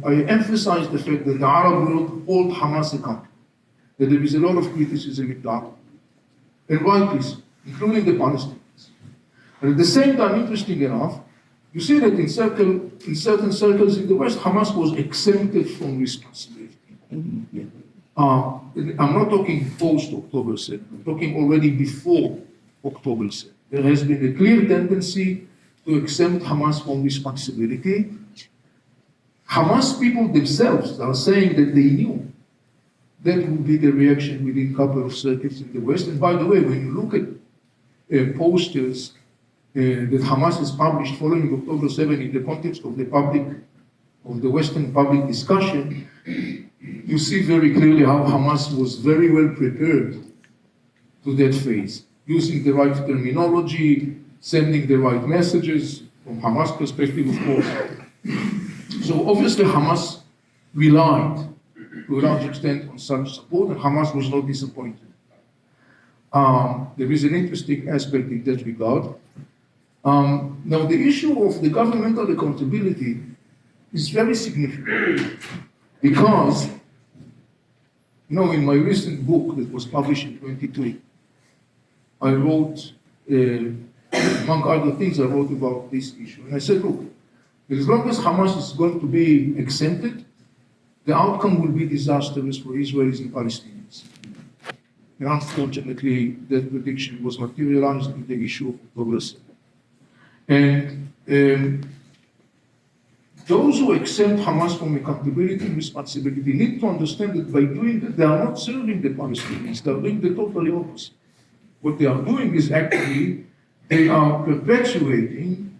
I emphasize the fact that the Arab world hold Hamas accountable, that there is a lot of criticism in that, and rightly so, including the Palestinians. And at the same time, interesting enough, you see that in certain circles in the West, Hamas was exempted from responsibility. I'm not talking post-October 7, I'm talking already before October 7. There has been a clear tendency to exempt Hamas from responsibility. Hamas people themselves are saying that they knew that would be the reaction within a couple of circuits in the West. And by the way, when you look at posters that Hamas has published following October 7 in the context of the Western public discussion, you see very clearly how Hamas was very well prepared to that phase, using the right terminology, sending the right messages, from Hamas perspective, of course. So obviously Hamas relied to a large extent on such support, and Hamas was not disappointed. There is an interesting aspect in that regard. Now, the issue of the governmental accountability is very significant because, in my recent book that was published in 2023, I wrote, among other things, I wrote about this issue. And I said, look, as long as Hamas is going to be exempted, the outcome will be disastrous for Israelis and Palestinians. And unfortunately, that prediction was materialized in the issue of October 7. And those who exempt Hamas from accountability and responsibility need to understand that by doing that, they are not serving the Palestinians, they are doing the totally opposite. What they are doing is actually, they are perpetuating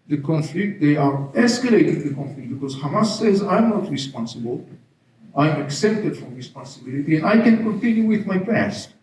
the conflict, they are escalating the conflict, because Hamas says, I'm not responsible, I'm exempted from responsibility, and I can continue with my past.